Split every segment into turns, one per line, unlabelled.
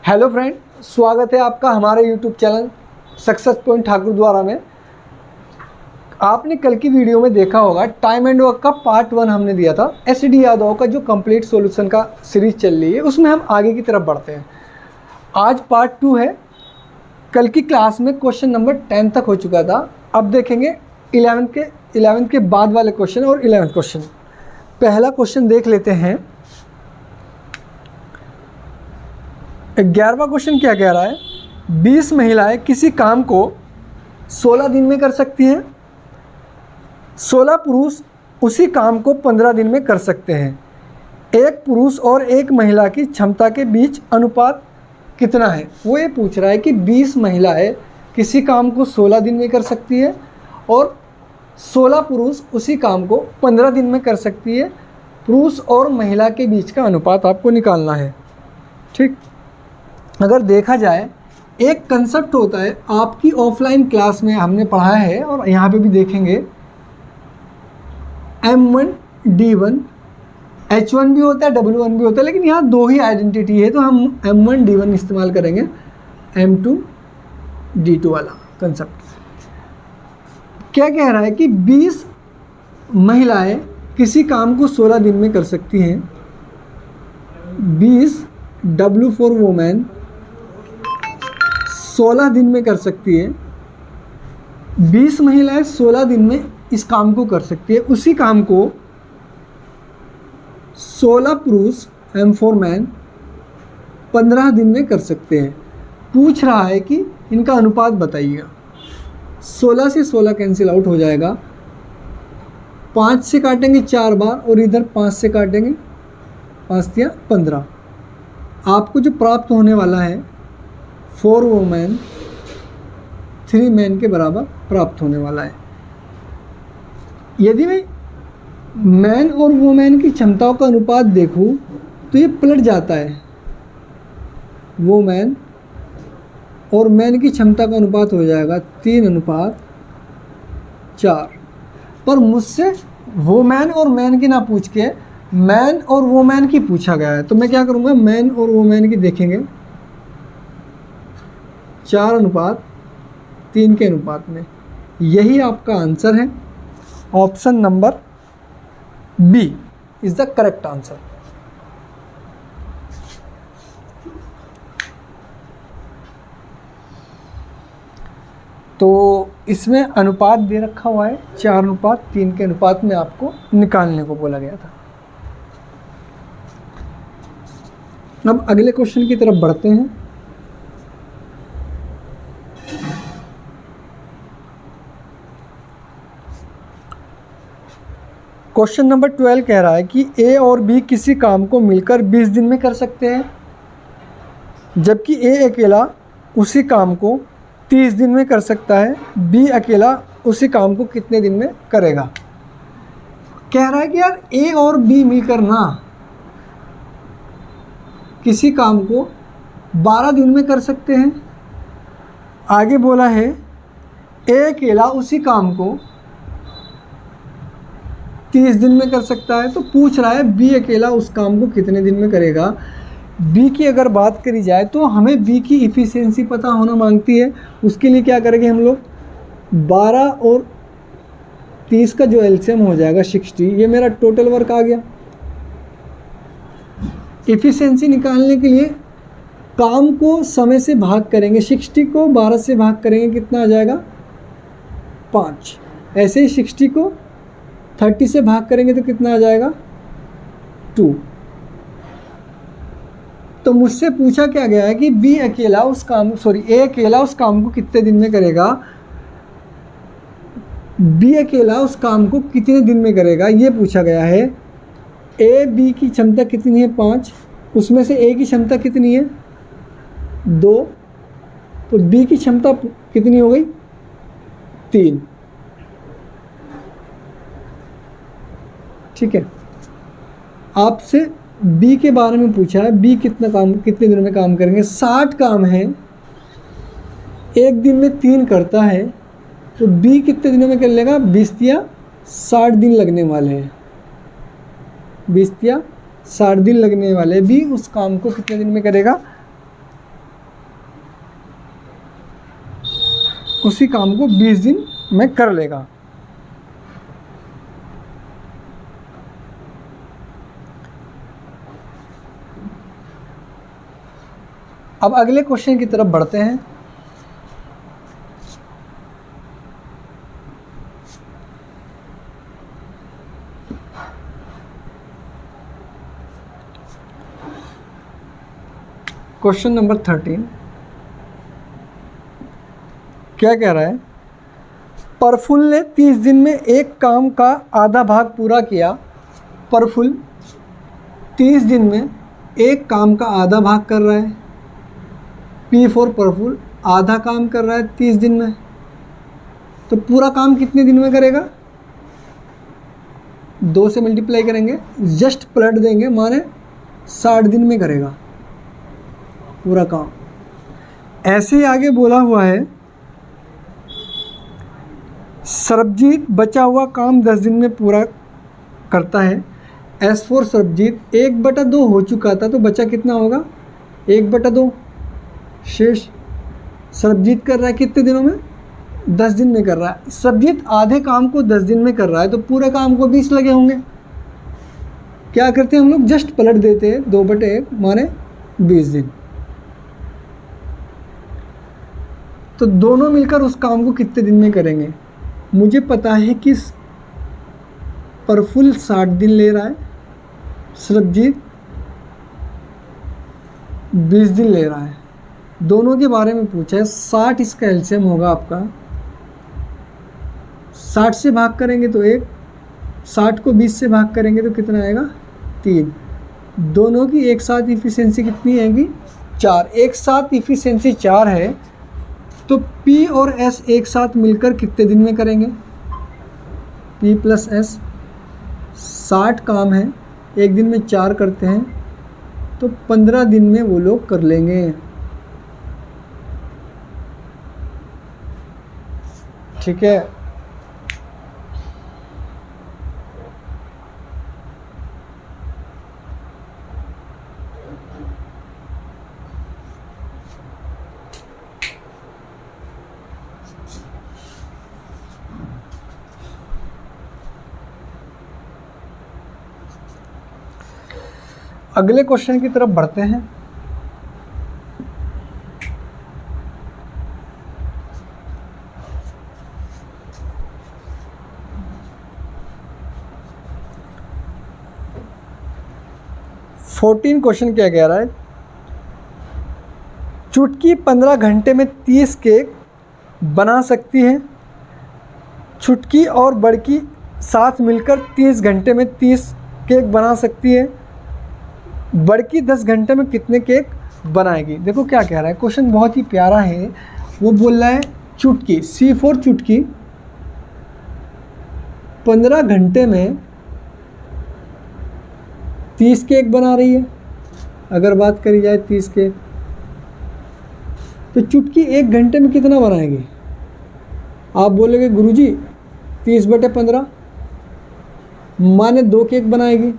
Hello friend, स्वागत है आपका हमारे YouTube channel success point Thakur द्वारा में। आपने कल की वीडियो में देखा होगा टाइम एंड वर्क का पार्ट 1 हमने दिया था। एसडी यादव का जो कंप्लीट सॉल्यूशन का सीरीज चल रही है उसमें हम आगे की तरफ बढ़ते हैं। आज पार्ट 2 है। कल की क्लास में क्वेश्चन नंबर 10 तक हो चुका था। अब देखेंगे 11th के बाद वाले क्वेश्चन और 11th क्वेश्चन। पहला क्वेश्चन देख लेते हैं। 11वां क्वेश्चन क्या कह रहा है? 20 महिलाएं किसी काम को 16 दिन में कर सकती हैं। 16 पुरुष उसी काम को 15 दिन में कर सकते हैं। एक पुरुष और एक महिला की क्षमता के बीच अनुपात कितना है? वो ये पूछ रहा है कि 20 महिलाएं किसी काम को 16 दिन में कर सकती है और 16 पुरुष उसी काम को 15 दिन में कर सकती है। पुरुष और महिला के बीच का अनुपात आपको निकालना है। ठीक, अगर देखा जाए एक कंसेप्ट होता है, आपकी ऑफलाइन क्लास में हमने पढ़ा है और यहाँ पे भी देखेंगे, M1 D1 H1 भी होता है, W1 भी होता है, लेकिन यहाँ दो ही आइडेंटिटी है तो हम M1 D1 इस्तेमाल करेंगे, M2 D2 वाला कंसेप्ट। क्या कह रहा है कि 20 महिलाएं किसी काम को 16 दिन में कर सकती हैं। 20 W फॉर वुमेन 16 दिन में कर सकती है। 20 महिलाएं 16 दिन में इस काम को कर सकती है। उसी काम को 16 पुरुष M फॉर मैन 15 दिन में कर सकते हैं। पूछ रहा है कि इनका अनुपात बताइएगा। 16 से 16 कैंसिल आउट हो जाएगा। 5 से काटेंगे 4 बार और इधर 5 से काटेंगे 5 या 15। आपको जो प्राप्त होने वाला है 4 वुमेन 3 मैन के बराबर प्राप्त होने वाला है। यदि मैं मैन और वुमेन की क्षमताओं का अनुपात देखूं तो ये पलट जाता है। वुमेन और मैन की क्षमता का अनुपात हो जाएगा 3:4। पर मुझसे वुमेन और मैन की ना पूछ के मैन और वुमेन की पूछा गया है, तो मैं क्या करूँगा, मैन और वुमेन की देखेंगे 4:3 के अनुपात में। यही आपका आंसर है। Option number B is the correct answer. तो इसमें अनुपात दे रखा हुआ है 4:3 के अनुपात में आपको निकालने को बोला गया था। अब अगले क्वेश्चन की तरफ बढ़ते हैं। क्वेश्चन नंबर 12 कह रहा है कि ए और बी किसी काम को मिलकर 20 दिन में कर सकते हैं, जबकि ए अकेला उसी काम को 30 दिन में कर सकता है। बी अकेला उसी काम को कितने दिन में करेगा? कह रहा है कि यार ए और बी मिलकर ना किसी काम को 12 दिन में कर सकते हैं। आगे बोला है ए अकेला उसी काम को 30 दिन में कर सकता है। तो पूछ रहा है बी अकेला उस काम को कितने दिन में करेगा। बी की अगर बात करी जाए तो हमें बी की इफ़िशियंसी पता होना मांगती है। उसके लिए क्या करेंगे हम लोग, 12 और 30 का जो एलसीएम हो जाएगा 60, ये मेरा टोटल वर्क आ गया। इफ़िशियंसी निकालने के लिए काम को समय से भाग करेंगे, 60 को 12 से भाग करेंगे, कितना आ जाएगा 5। ऐसे ही 60 को 30 से भाग करेंगे तो कितना आ जाएगा 2। तो मुझसे पूछा क्या गया है कि ए अकेला उस काम को कितने दिन में करेगा। बी अकेला उस काम को कितने दिन में करेगा ये पूछा गया है। ए बी की क्षमता कितनी है 5, उसमें से ए की क्षमता कितनी है 2, तो बी की क्षमता कितनी हो गई 3। ठीक है, आपसे बी के बारे में पूछा है, बी कितने दिनों में काम करेंगे। 60 काम है, एक दिन में 3 करता है, तो बी कितने दिनों में कर लेगा, 20 या 60 दिन लगने वाले हैं। 20 या 60 दिन लगने वाले बी उस काम को कितने दिन में करेगा उसी काम को 20 दिन में कर लेगा। अब अगले क्वेश्चन की तरफ बढ़ते हैं। क्वेश्चन नंबर 13 क्या कह रहा है? प्रफुल्ल ने 30 दिन में एक काम का आधा भाग पूरा किया। प्रफुल्ल 30 दिन में एक काम का आधा भाग कर रहा है। P फॉर प्रफुल्ल आधा काम कर रहा है 30 दिन में, तो पूरा काम कितने दिन में करेगा? 2 से मल्टीप्लाई करेंगे, जस्ट पलट देंगे, माने 60 दिन में करेगा पूरा काम। ऐसे ही आगे बोला हुआ है सरबजीत बचा हुआ काम 10 दिन में पूरा करता है। एस फॉर सरबजीत 1/2 हो चुका था, तो बचा कितना होगा? 1/2 शेष। सरबजीत कर रहा है कितने दिनों में? 10 दिन में कर रहा है। सरबजीत आधे काम को 10 दिन में कर रहा है, तो पूरे काम को 20 लगे होंगे। क्या करते हैं हम लोग? जस्ट पलट देते हैं, 2/1 माने 20 दिन। तो दोनों मिलकर उस काम को कितने दिन में करेंगे? मुझे पता है कि प्रफुल्ल 60 दिन ले रहा है, सरबजीत 20 दिन ले रहा है। दोनों के बारे में पूछा है। 60 इसका एलसीएम होगा आपका, 60 से भाग करेंगे तो 1, 60 को 20 से भाग करेंगे तो कितना आएगा? 3। दोनों की एक साथ इफ़िशियंसी कितनी आएगी? 4। एक साथ इफ़िशियंसी 4 है, तो P और S एक साथ मिलकर कितने दिन में करेंगे? P + S 60 काम है, एक दिन में 4 करते हैं, तो 15 दिन में वो लोग कर लेंगे। ठीक है। अगले क्वेश्चन की तरफ बढ़ते हैं। क्वेश्चन क्या कह रहा है? चुटकी 15 घंटे में 30 केक बना सकती है। चुटकी और बड़की साथ मिलकर 30 घंटे में 30 केक बना सकती है। बड़की 10 घंटे में कितने केक बनाएगी? देखो क्या कह रहा है, क्वेश्चन बहुत ही प्यारा है। वो बोल रहा है चुटकी, C फॉर चुटकी 15 घंटे में 30 केक बना रही है। अगर बात करी जाए 30 केक, तो चुटकी 1 घंटे में कितना बनाएगी? आप बोलोगे गुरुजी 30/15 माने 2 केक बनाएगी।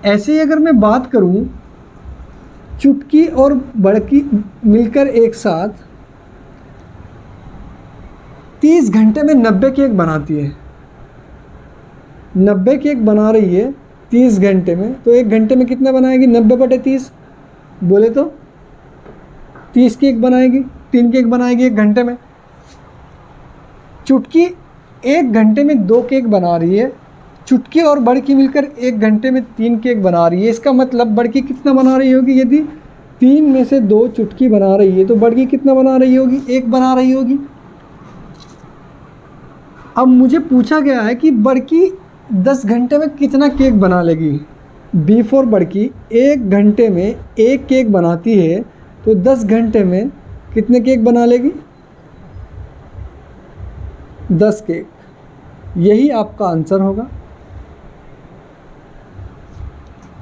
ऐसे ही अगर मैं बात करूं, चुटकी और बड़की मिलकर एक साथ 30 घंटे में 90 केक बनाती है। 90 केक बना रही है 30 घंटे में, तो 1 घंटे में कितना बनाएगी? 90/30 बोले तो 30 केक बनाएगी, 3 केक बनाएगी 1 घंटे में। चुटकी 1 घंटे में 2 केक बना रही है, चुटकी और बड़की मिलकर 1 घंटे में 3 केक बना रही है। इसका मतलब बड़की कितना बना रही होगी? यदि 3 में से 2 चुटकी बना रही है, तो बड़की कितना बना रही होगी? 1 बना रही होगी। अब मुझे पूछा गया है कि बड़की 10 घंटे में कितना केक बना लेगी। B फॉर बड़की 1 घंटे में 1 केक बनाती है, तो 10 घंटे में कितने केक बना लेगी? 10 केक। यही आपका आंसर होगा।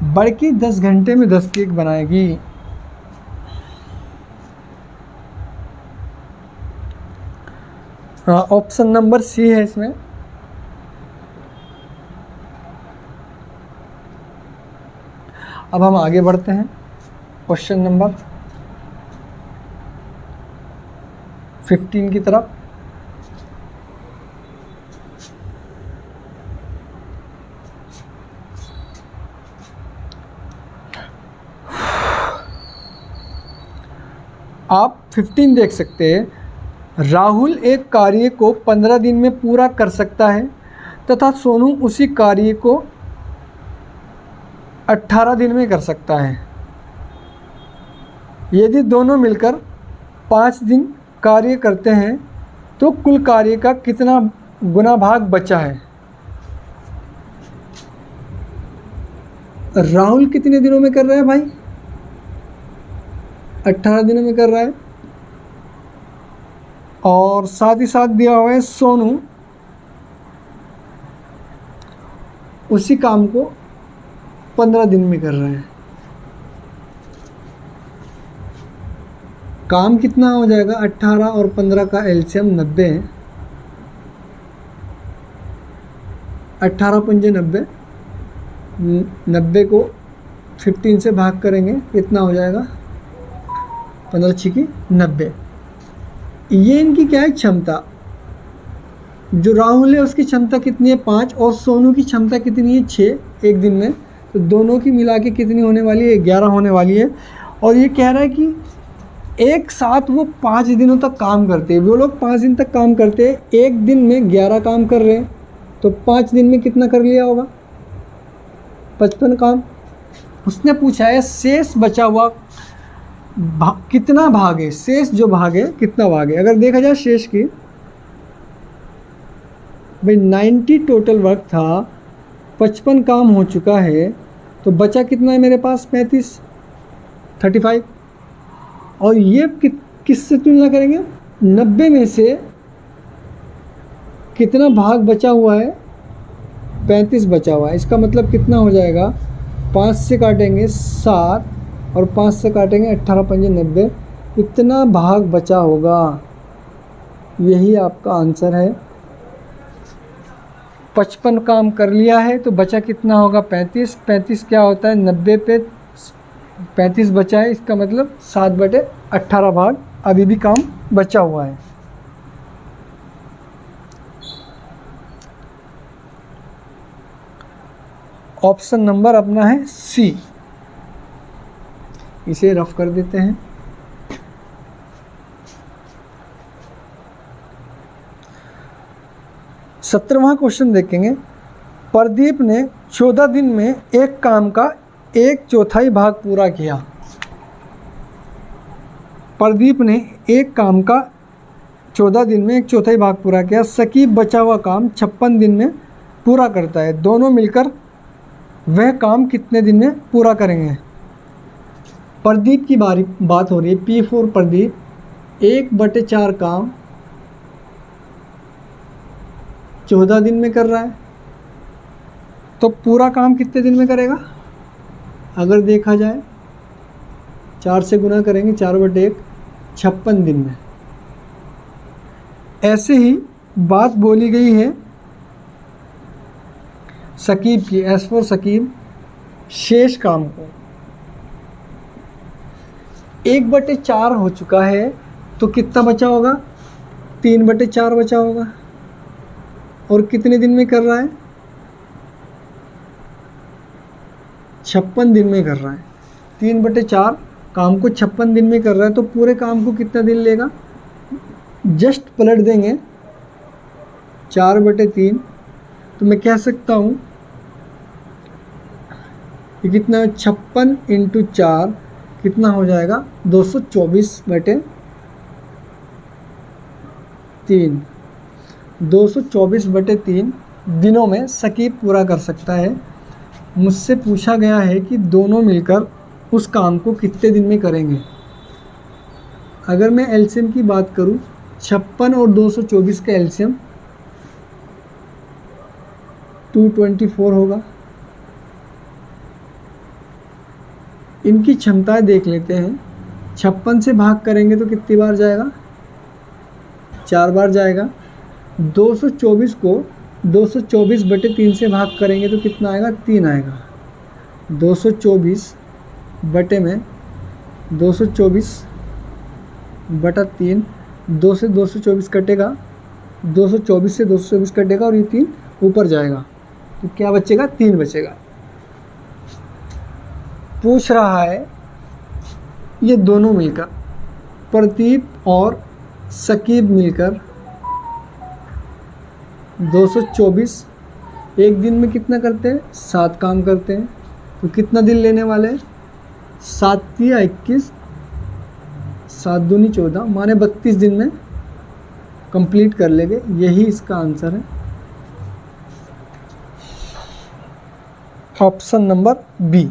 बड़की 10 घंटे में 10 केक बनाएगी। हाँ, ऑप्शन नंबर C है इसमें। अब हम आगे बढ़ते हैं क्वेश्चन नंबर 15 की तरफ। आप 15 देख सकते हैं। राहुल एक कार्य को 15 दिन में पूरा कर सकता है तथा सोनू उसी कार्य को 18 दिन में कर सकता है। यदि दोनों मिलकर 5 दिन कार्य करते हैं तो कुल कार्य का कितना गुना भाग बचा है? राहुल कितने दिनों में कर रहा है भाई? 18 दिनों में कर रहा है। और साथ ही साथ दिया हुआ है सोनू उसी काम को 15 दिन में कर रहा है। काम कितना हो जाएगा? 18 और 15 का एलसीएम 90 है। 18 पंजे 90, 90 को 15 से भाग करेंगे, कितना हो जाएगा? 15 छिकी 90। ये इनकी क्या है? क्षमता। जो राहुल है उसकी क्षमता कितनी है? 5, और सोनू की क्षमता कितनी है? 6 एक दिन में। तो दोनों की मिला के कितनी होने वाली है? 11 होने वाली है। और ये कह रहा है कि एक साथ वो 5 दिनों तक काम करते हैं। वो लोग 5 दिन तक काम करते हैं, एक दिन में 11 काम कर रहे हैं, तो 5 दिन में कितना कर लिया होगा? 55 काम। उसने पूछा है शेष बचा हुआ कितना भाग है? शेष जो भाग है कितना भाग है? अगर देखा जाए शेष की, भाई 90 टोटल वर्क था, 55 काम हो चुका है, तो बचा कितना है मेरे पास? 35। और ये किससे तुलना करेंगे? 90 में से कितना भाग बचा हुआ है? 35 बचा हुआ है। इसका मतलब कितना हो जाएगा? 5 से काटेंगे 7 और 5 से काटेंगे 18 पंजे 90, इतना भाग बचा होगा। यही आपका आंसर है। 55 काम कर लिया है तो बचा कितना होगा? 35। 35 क्या होता है? 90 पे 35 बचा है, इसका मतलब 7/18 भाग अभी भी काम बचा हुआ है। ऑप्शन नंबर अपना है सी। इसे रफ कर देते हैं। सत्रहवां क्वेश्चन देखेंगे। प्रदीप ने 14 दिन में एक काम का 1/4 भाग पूरा किया। प्रदीप ने एक काम का 14 दिन में 1/4 भाग पूरा किया। सकीब बचा हुआ काम 56 दिन में पूरा करता है। दोनों मिलकर वह काम कितने दिन में पूरा करेंगे? प्रदीप की बात हो रही है। P4 प्रदीप 1/4 काम 14 दिन में कर रहा है, तो पूरा काम कितने दिन में करेगा? अगर देखा जाए 4 से गुना करेंगे, 4/1 56 दिन में। ऐसे ही बात बोली गई है सकीब की। एस फॉर सकीब शेष काम को 1/4 हो चुका है, तो कितना बचा होगा? 3/4 बचा होगा। और कितने दिन में कर रहा है? 56 दिन में कर रहा है। 3/4 काम को 56 दिन में कर रहा है, तो पूरे काम को कितना दिन लेगा? जस्ट पलट देंगे 4/3, तो मैं कह सकता हूँ ये कितना है? 56 × 4 कितना हो जाएगा? 224/3। 224/3 दिनों में सकीब पूरा कर सकता है। मुझसे पूछा गया है कि दोनों मिलकर उस काम को कितने दिन में करेंगे। अगर मैं एलसीएम की बात करूं, 56 और 224 का एलसीएम 224 होगा। इनकी क्षमताएं देख लेते हैं। 56 से भाग करेंगे तो कितनी बार जाएगा? 4 बार जाएगा। 224 को 224/3 से भाग करेंगे तो कितना आएगा? 3 आएगा। 224 बटे में 224/3, 2 से 224 कटेगा, 224 से 224 कटेगा और ये 3 ऊपर जाएगा, तो क्या बचेगा? 3 बचेगा। पूछ रहा है ये दोनों मिलकर प्रदीप और सकीब मिलकर 224 एक दिन में कितना करते हैं? 7 काम करते हैं। तो कितना दिन लेने वाले हैं? 7 तिया 21, 7 दूनी 14, माने 32 दिन में कंप्लीट कर लेंगे। यही इसका आंसर है, ऑप्शन नंबर बी।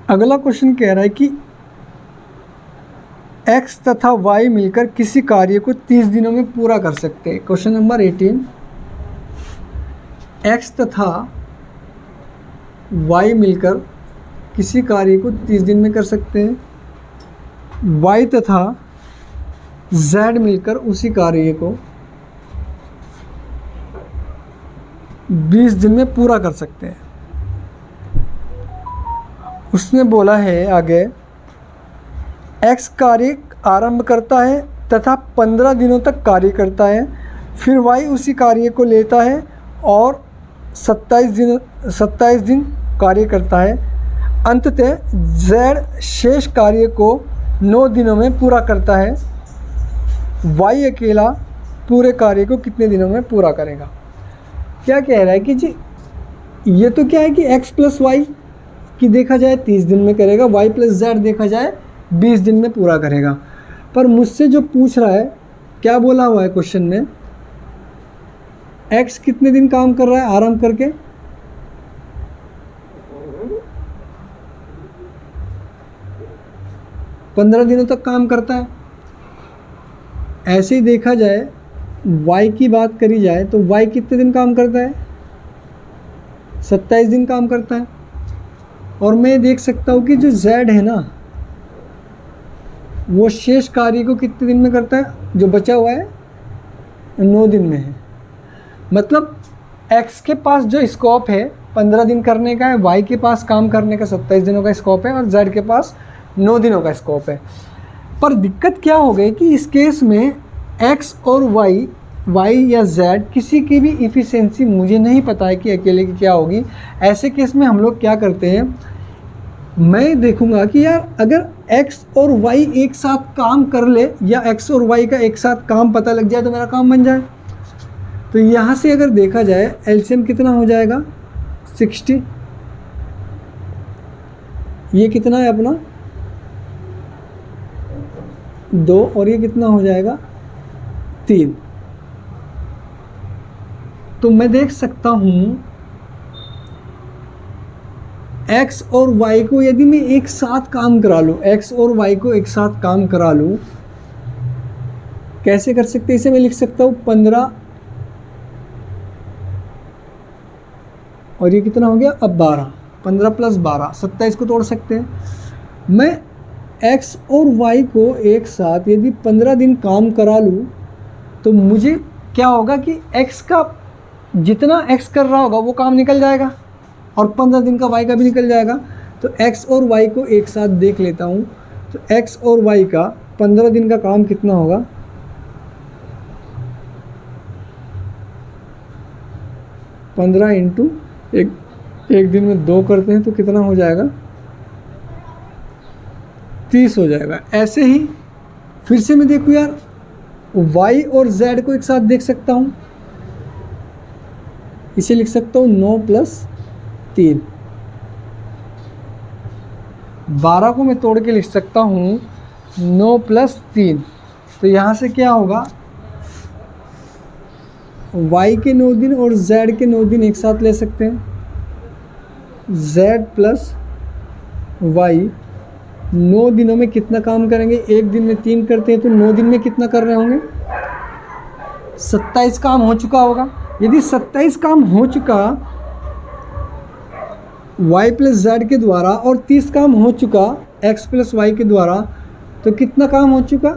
अगला क्वेश्चन कह रहा है कि x तथा y मिलकर किसी कार्य को 30 दिनों में पूरा कर सकते हैं। क्वेश्चन नंबर 18, x तथा y मिलकर किसी कार्य को 30 दिन में कर सकते हैं। y तथा z मिलकर उसी कार्य को 20 दिन में पूरा कर सकते हैं। उसने बोला है आगे, x कार्य आरंभ करता है तथा 15 दिनों तक कार्य करता है, फिर y उसी कार्य को लेता है और 27 दिन कार्य करता है। अंततः z शेष कार्य को 9 दिनों में पूरा करता है। y अकेला पूरे कार्य को कितने दिनों में पूरा करेगा? क्या कह रहा है कि जी ये तो क्या है कि x प्लस वाई कि देखा जाए 30 दिन में करेगा, y प्लस जेड देखा जाए 20 दिन में पूरा करेगा। पर मुझसे जो पूछ रहा है, क्या बोला हुआ है क्वेश्चन में, x कितने दिन काम कर रहा है आरंभ करके? पंद्रह दिनों तक काम करता है। ऐसे ही देखा जाए y की बात करी जाए तो y कितने दिन काम करता है? 27 दिन काम करता है। और मैं देख सकता हूँ कि जो z है ना, वो शेष कार्य को कितने दिन में करता है? जो बचा हुआ है 9 दिन में है। मतलब x के पास जो स्कोप है 15 दिन करने का है, y के पास काम करने का 27 दिनों का स्कोप है और z के पास 9 दिनों का स्कोप है। पर दिक्कत क्या हो गई कि इस केस में x और y या z किसी की भी इफ़िशेंसी मुझे नहीं पता है कि अकेले की क्या होगी। ऐसे केस में हम लोग क्या करते हैं, मैं देखूंगा कि यार अगर x और y एक साथ काम कर ले या x और y का एक साथ काम पता लग जाए तो मेरा काम बन जाए। तो यहाँ से अगर देखा जाए एलसीएम कितना हो जाएगा? 60। ये कितना है अपना 2 और ये कितना हो जाएगा 3। तो मैं देख सकता हूँ x और y को यदि मैं एक साथ काम करा लूँ, x और y को एक साथ काम करा लूँ, कैसे कर सकते हैं इसे? मैं लिख सकता हूँ 15 और ये कितना हो गया अब 12, 15 प्लस 12 27 को तोड़ सकते हैं। मैं x और y को एक साथ यदि 15 दिन काम करा लूँ तो मुझे क्या होगा कि x का जितना x कर रहा होगा वो काम निकल जाएगा और 15 दिन का y का भी निकल जाएगा। तो x और y को एक साथ देख लेता हूँ। तो x और y का 15 दिन का काम कितना होगा? 15 इंटू एक दिन में 2 करते हैं तो कितना हो जाएगा? 30 हो जाएगा। ऐसे ही फिर से मैं देखूँ यार y और z को एक साथ देख सकता हूँ। इसे लिख सकता हूँ 9 प्लस 3। 12 को मैं तोड़ के लिख सकता हूँ 9 प्लस 3। तो यहाँ से क्या होगा, y के 9 दिन और z के 9 दिन एक साथ ले सकते हैं। z प्लस y 9 दिनों में कितना काम करेंगे? एक दिन में 3 करते हैं तो 9 दिन में कितना कर रहे होंगे? 27 काम हो चुका होगा। यदि 27 काम हो चुका y प्लस जेड के द्वारा और 30 काम हो चुका x प्लस वाई के द्वारा, तो कितना काम हो चुका?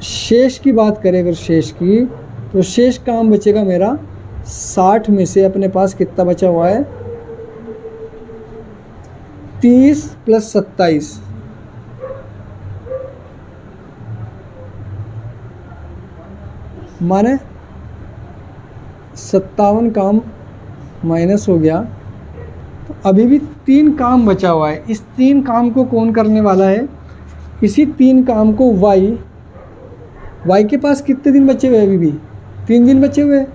शेष की बात करें अगर शेष की, तो शेष काम बचेगा मेरा 60 में से अपने पास कितना बचा हुआ है? 30 + 27 माने 57 काम माइनस हो गया, तो अभी भी 3 काम बचा हुआ है। इस 3 काम को कौन करने वाला है? इसी 3 काम को y के पास कितने दिन बचे हुए हैं? अभी भी 3 दिन बचे हुए हैं।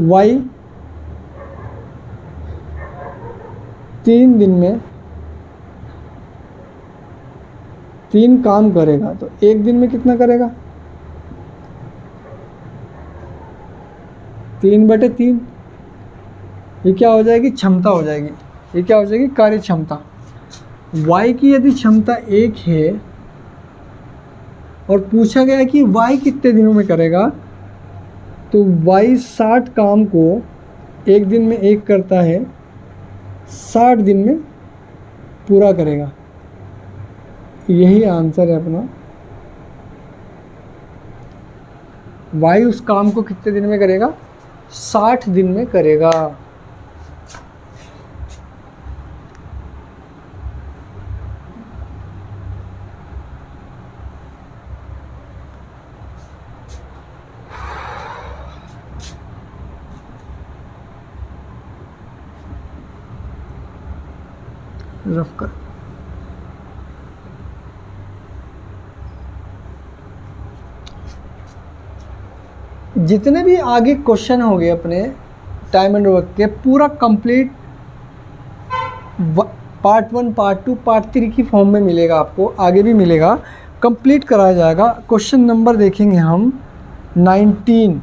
y 3 दिन में 3 काम करेगा, तो 1 दिन में कितना करेगा? 3/3। ये क्या हो जाएगी? क्षमता हो जाएगी। ये क्या हो जाएगी? कार्य क्षमता। y की यदि क्षमता 1 है और पूछा गया कि y कितने दिनों में करेगा, तो y 60 काम को 1 दिन में 1 करता है, 60 दिन में पूरा करेगा। यही आंसर है अपना। y उस काम को कितने दिन में करेगा? 60 दिन में करेगा। रफ कर। जितने भी आगे क्वेश्चन हो गए अपने टाइम एंड वर्क के, पूरा कंप्लीट पार्ट 1, पार्ट 2, पार्ट 3 की फॉर्म में मिलेगा आपको, आगे भी मिलेगा, कंप्लीट कराया जाएगा। क्वेश्चन नंबर देखेंगे हम 19।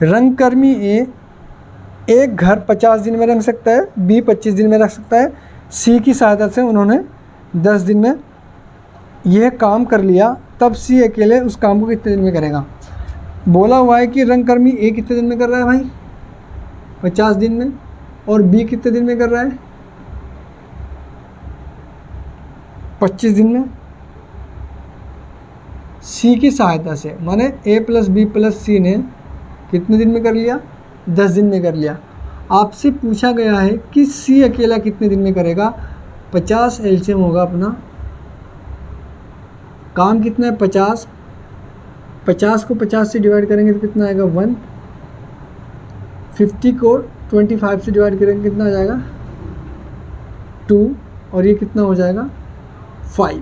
रंगकर्मी ए एक घर 50 दिन में रंग सकता है, बी 25 दिन में रख सकता है, सी की सहायता से उन्होंने 10 दिन में यह काम कर लिया, तब सी अकेले उस काम को कितने दिन में करेगा? बोला हुआ है कि रंगकर्मी ए कितने दिन में कर रहा है भाई? 50 दिन में। और बी कितने दिन में कर रहा है? 25 दिन में। सी की सहायता से, माने ए + बी + सी ने कितने दिन में कर लिया? 10 दिन में कर लिया। आपसे पूछा गया है कि सी अकेला कितने दिन में करेगा? 50 एलसीएम होगा अपना। काम कितना है? 50। 50 को 50 से डिवाइड करेंगे तो कितना आएगा? 1। 50 को 25 से डिवाइड करेंगे कितना आ जाएगा? 2। और ये कितना हो जाएगा? 5।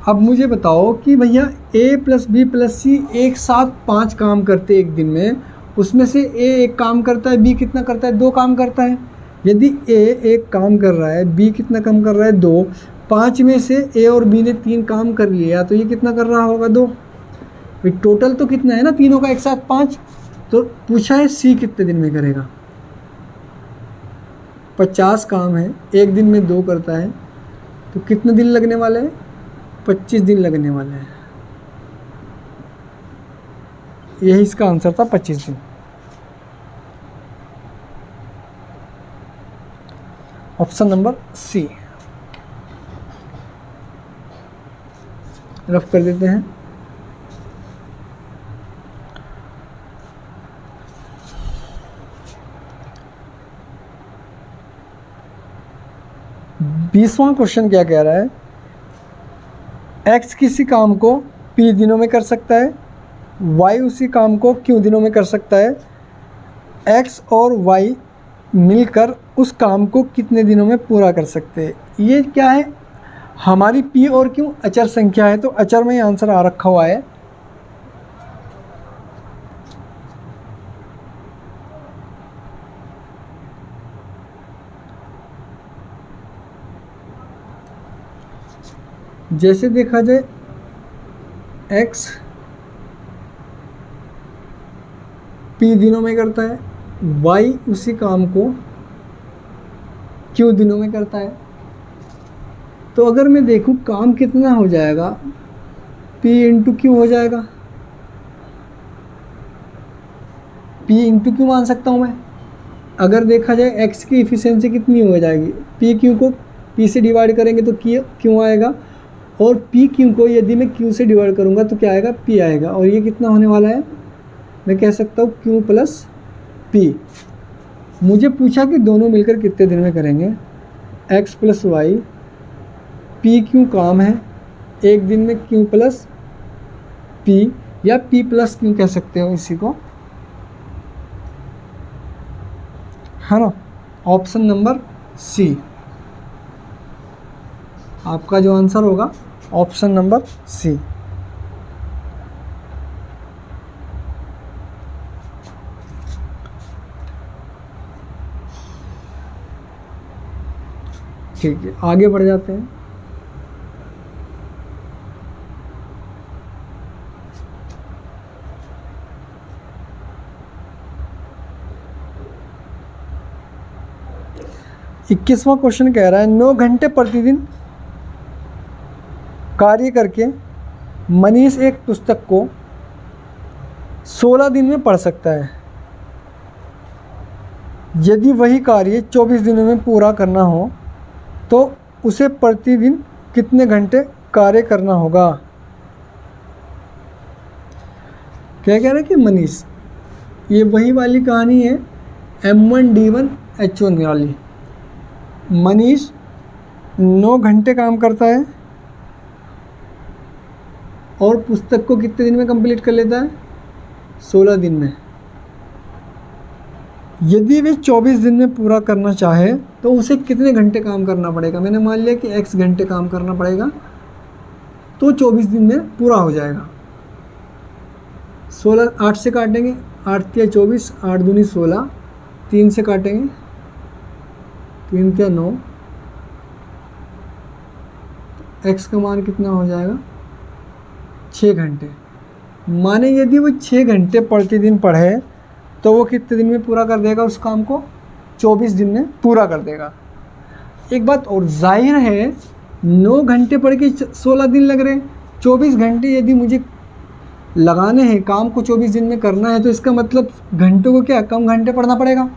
अब मुझे बताओ कि भैया a + b + c एक साथ 5 काम करते एक दिन में, उसमें से a एक काम करता है, b कितना करता है? 2 काम करता है। यदि a एक काम कर रहा है, b कितना काम कर रहा है? 2। 5 में से a और b ने 3 काम कर लिया, तो ये कितना कर रहा होगा? 2। भाई टोटल तो कितना है ना तीनों का एक साथ 5। तो पूछा है c कितने दिन में करेगा? 50 काम है, एक दिन में 2 करता है, तो कितने दिन लगने वाले हैं? 25 दिन लगने वाले हैं। यही इसका आंसर था, 25 दिन। ऑप्शन नंबर सी। रफ कर देते हैं। बीसवां क्वेश्चन क्या कह रहा है? x किसी काम को p दिनों में कर सकता है, y उसी काम को q दिनों में कर सकता है, x और y मिलकर उस काम को कितने दिनों में पूरा कर सकते हैं? ये क्या है? हमारी p और q अचर संख्या है, तो अचर में ही आंसर आ रखा हुआ है। जैसे देखा जाए x p दिनों में करता है, y उसी काम को q दिनों में करता है, तो अगर मैं देखूं काम कितना हो जाएगा? p × q हो जाएगा। p × q मान सकता हूं मैं। अगर देखा जाए x की इफिशिएंसी कितनी हो जाएगी? p q को p से डिवाइड करेंगे तो q आएगा, और p q को यदि मैं q से डिवाइड करूंगा तो क्या आएगा? p आएगा। और ये कितना होने वाला है? मैं कह सकता हूँ Q प्लस P। मुझे पूछा कि दोनों मिलकर कितने दिन में करेंगे, X plus y, P Q काम है, एक दिन में Q प्लस P या P प्लस Q कह सकते हो इसी को, है ना। ऑप्शन नंबर सी आपका जो आंसर होगा, ऑप्शन नंबर सी। ठीक है, आगे बढ़ जाते हैं। इक्कीसवां क्वेश्चन कह रहा है 9 घंटे प्रतिदिन कार्य करके मनीष एक पुस्तक को 16 दिन में पढ़ सकता है। यदि वही कार्य 24 दिनों में पूरा करना हो तो उसे प्रतिदिन कितने घंटे कार्य करना होगा। क्या कह रहा है कि मनीष, ये वही वाली कहानी है M1D1H1 वाली। मनीष 9 घंटे काम करता है और पुस्तक को कितने दिन में कंप्लीट कर लेता है, 16 दिन में। यदि वे 24 दिन में पूरा करना चाहे तो उसे कितने घंटे काम करना पड़ेगा। मैंने मान लिया कि x घंटे काम करना पड़ेगा तो 24 दिन में पूरा हो जाएगा। 16 8 से काटेंगे, 8 तिया 24, 8 दूनी 16, 3 से काटेंगे, 3 तिया 9, x का मान कितना हो जाएगा, 6 घंटे। माने यदि वो 6 घंटे प्रतिदिन पढ़े तो वो कितने दिन में पूरा कर देगा उस काम को, 24 दिन में पूरा कर देगा। एक बात और, जाहिर है 9 घंटे पढ़ के 16 दिन लग रहे हैं, 24 घंटे यदि मुझे लगाने हैं, काम को 24 दिन में करना है, तो इसका मतलब घंटों को क्या कम घंटे पढ़ना पड़ेगा।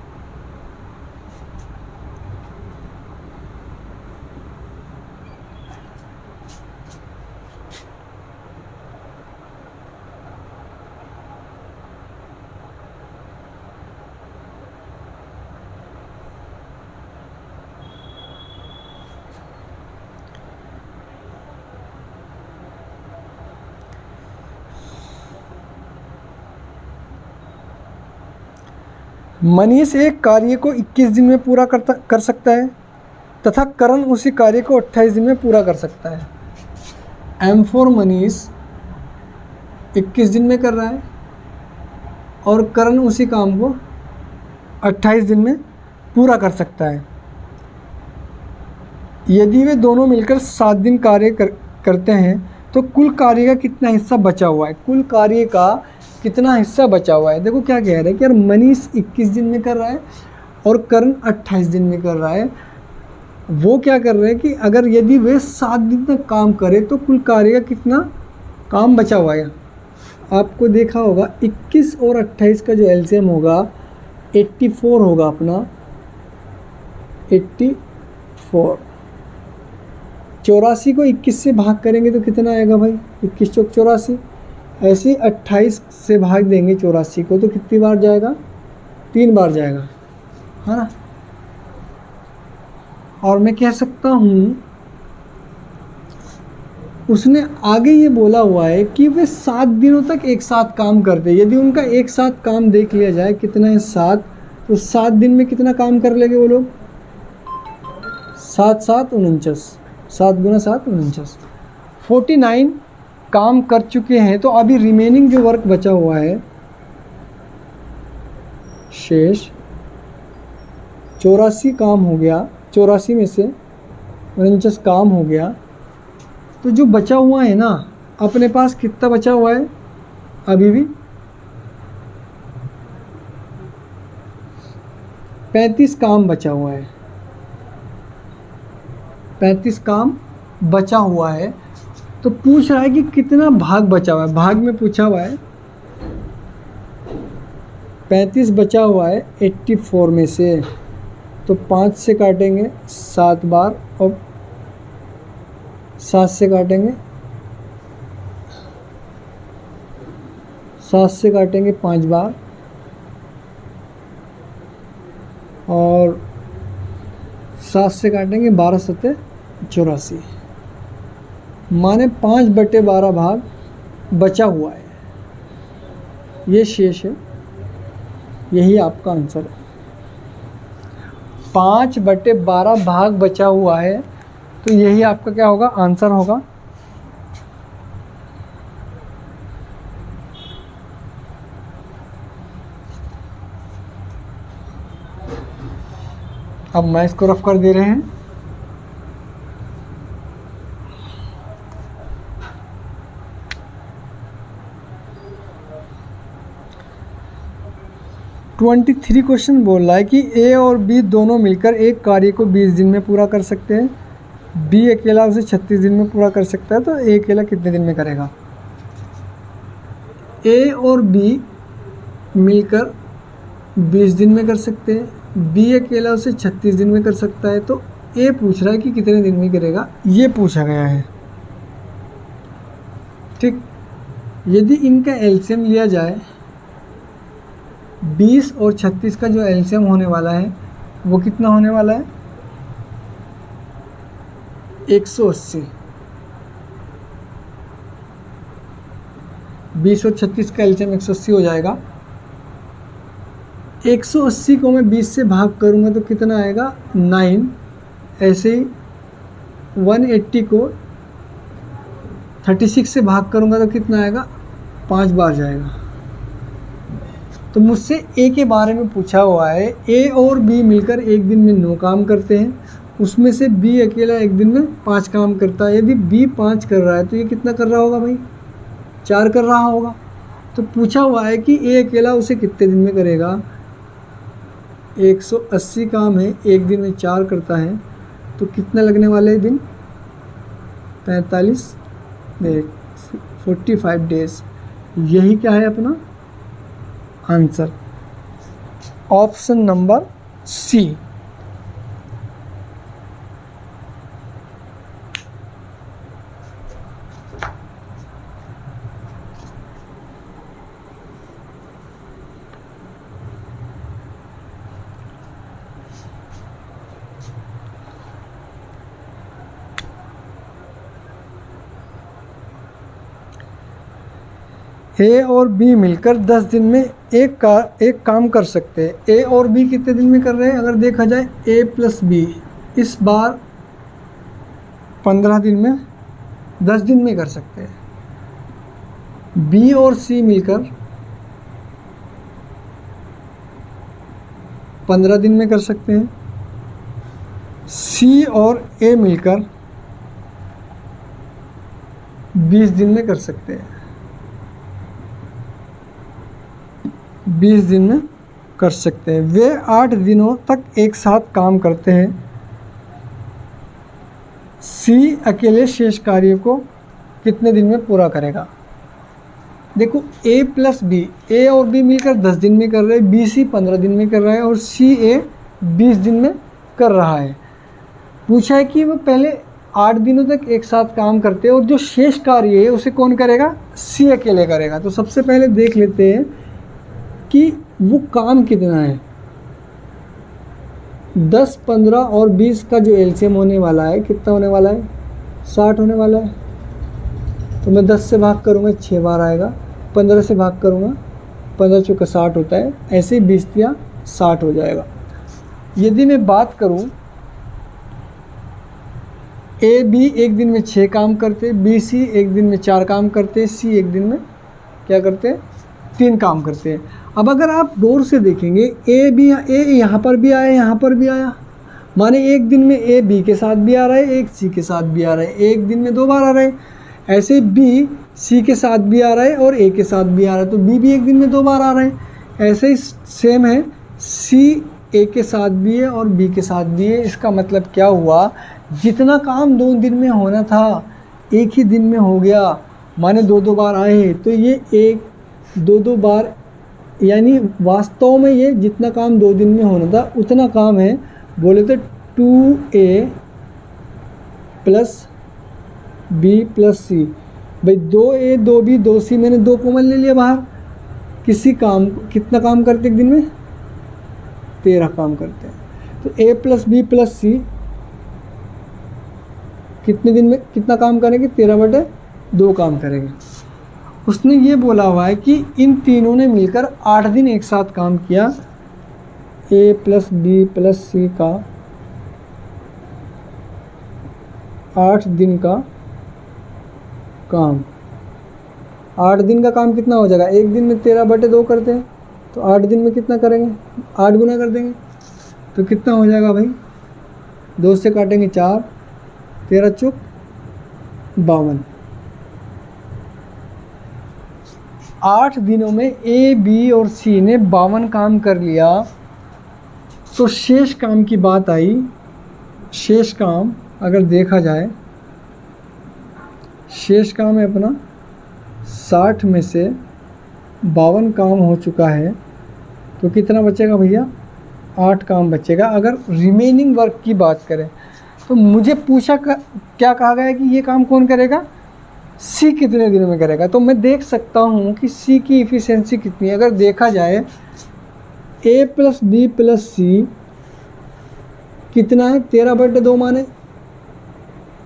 मनीष एक कार्य को 21 दिन में पूरा कर सकता है तथा करण उसी कार्य को 28 दिन में पूरा कर सकता है। M4 मनीष 21 दिन में कर रहा है और करण उसी काम को 28 दिन में पूरा कर सकता है। यदि वे दोनों मिलकर 7 दिन कार्य करते हैं तो कुल कार्य का कितना हिस्सा बचा हुआ है, कुल कार्य का कितना हिस्सा बचा हुआ है। देखो क्या कह रहा है कि यार मनीष 21 दिन में कर रहा है और करण 28 दिन में कर रहा है। वो क्या कर रहे हैं कि अगर यदि वे 7 दिन तक काम करे तो कुल कार्य का कितना काम बचा हुआ है। आपको देखा होगा 21 और 28 का जो एलसीएम होगा 84 होगा अपना, 84। 84 को 21 से भाग करेंगे तो कितना आएगा भाई, 21 चौक 84। ऐसे 28 से भाग देंगे 84 को तो कितनी बार जाएगा, 3 बार जाएगा, है ना। और मैं कह सकता हूँ उसने आगे ये बोला हुआ है कि वे 7 दिनों तक एक साथ काम करते हैं। यदि उनका एक साथ काम देख लिया जाए कितना है 7, तो 7 दिन में कितना काम कर लेंगे वो लोग, 7 7 49, 7 गुना 7 49, 49 काम कर चुके हैं। तो अभी रिमेनिंग जो वर्क बचा हुआ है शेष 84 काम हो गया, 84 में से 49 काम हो गया। तो जो बचा हुआ है ना, अपने पास कितना बचा हुआ है अभी भी, 35 काम बचा हुआ है, 35 काम बचा हुआ है। तो पूछ रहा है कि कितना भाग बचा हुआ है, भाग में पूछा हुआ है 35 बचा हुआ है 84 में से, तो 5 से काटेंगे 7 बार और 7 से काटेंगे 7 से काटेंगे 5 बार और 7 से काटेंगे 12 सत्ते 84, माने 5/12 भाग बचा हुआ है, ये शेष है, यही आपका आंसर है। 5/12 भाग बचा हुआ है, तो यही आपका क्या होगा, आंसर होगा। अब मैं इसको रफ कर दे रहे हैं। ट्वेंटी 23 क्वेश्चन बोल रहा है कि ए और बी दोनों मिलकर एक कार्य को 20 दिन में पूरा कर सकते हैं, बी अकेला उसे 36 दिन में पूरा कर सकता है, तो ए अकेला कितने दिन में करेगा। ए और बी मिलकर 20 दिन में कर सकते हैं, बी अकेला उसे 36 दिन में कर सकता है, तो ए पूछ रहा है कि कितने दिन में करेगा, ये पूछा गया है। ठीक, यदि इनका एलसीएम लिया जाए, 20 और 36 का जो एलसीएम होने वाला है वो कितना होने वाला है, 180। 20 और 36 का एलसीएम 180 हो जाएगा। 180 को मैं 20 से भाग करूँगा तो कितना आएगा, 9। ऐसे ही 180 को 36 से भाग करूँगा तो कितना आएगा, 5 बार जाएगा। तो मुझसे ए के बारे में पूछा हुआ है, ए और बी मिलकर एक दिन में 9 काम करते हैं, उसमें से बी अकेला एक दिन में 5 काम करता है। यदि बी 5 कर रहा है तो ये कितना कर रहा होगा भाई, 4 कर रहा होगा। तो पूछा हुआ है कि ए अकेला उसे कितने दिन में करेगा। 180 काम है, एक दिन में 4 करता है, तो कितना लगने वाले हैं दिन, 45 डेज। यही क्या है अपना आंसर, ऑप्शन नंबर सी। ए और बी मिलकर 10 दिन में एक काम कर सकते हैं। ए और बी कितने दिन में कर रहे हैं, अगर देखा जाए ए प्लस बी इस बार 15 दिन में 10 दिन में कर सकते हैं। बी और सी मिलकर 15 दिन में कर सकते हैं। सी और ए मिलकर 20 दिन में कर सकते हैं, 20 दिन में कर सकते हैं। वे 8 दिनों तक एक साथ काम करते हैं। सी अकेले शेष कार्य को कितने दिन में पूरा करेगा। देखो ए प्लस बी, ए और बी मिलकर 10 दिन में कर रहे हैं, बी सी 15 दिन में कर रहा है और सी ए 20 दिन में कर रहा है। पूछा है कि वो पहले 8 दिनों तक एक साथ काम करते हैं और जो शेष कार्य है उसे कौन करेगा, सी अकेले करेगा। तो सबसे पहले देख लेते हैं कि वो काम कितना है। 10, 15 और 20 का जो एलसीएम होने वाला है कितना होने वाला है, 60 होने वाला है। तो मैं 10 से भाग करूँगा 6 बार आएगा, 15 से भाग करूँगा 15 चौका 60 होता है, ऐसे ही 20 या 60 हो जाएगा। यदि मैं बात करूँ ए बी एक दिन में 6 काम करते, बी सी एक दिन में 4 काम करते, सी एक दिन में क्या करते हैं, 3 काम करते हैं। अब अगर आप गौर से देखेंगे ए बी, ए यहाँ पर भी आया, यहाँ पर भी आया, माने एक दिन में ए बी के साथ भी आ रहा है, एक सी के साथ भी आ रहा है, एक दिन में 2 बार आ रहा है। ऐसे बी सी के साथ भी आ रहा है और ए के साथ भी आ रहा है, तो बी भी एक दिन में 2 बार आ रहा है। ऐसे ही सेम है, सी ए के साथ भी है और बी के साथ भी है। इसका मतलब क्या हुआ, जितना काम 2 दिन में होना था एक ही दिन में हो गया, माने 2-2 बार आए, तो ये 1-2 बार, यानी वास्तव में ये जितना काम 2 दिन में होना था उतना काम है। बोले तो 2A प्लस बी प्लस सी, भाई 2A 2B 2C मैंने 2 कॉमन ले लिया बाहर, किसी काम कितना काम करते एक दिन में 13 काम करते हैं। तो A + B + C कितने दिन में कितना काम करेंगे 13/2 काम करेंगे। उसने ये बोला हुआ है कि इन तीनों ने मिलकर 8 दिन एक साथ काम किया। A + B + C का 8 दिन का काम, 8 दिन का काम कितना हो जाएगा, एक दिन में 13/2 करते हैं तो 8 दिन में कितना करेंगे, 8 गुना कर देंगे तो कितना हो जाएगा भाई, 2 से काटेंगे 4, 13 × 52। 8 दिनों में A, B और C ने 52 काम कर लिया। तो शेष काम की बात आई। शेष काम अगर देखा जाए, शेष काम है अपना 60 में से 52 काम हो चुका है तो कितना बचेगा भैया, 8 काम बचेगा। अगर रिमेनिंग वर्क की बात करें तो मुझे पूछा क्या कहा गया है कि ये काम कौन करेगा, सी कितने दिनों में करेगा। तो मैं देख सकता हूँ कि सी की इफ़िशियंसी कितनी है। अगर देखा जाए A + B + C कितना है, 13/2 माने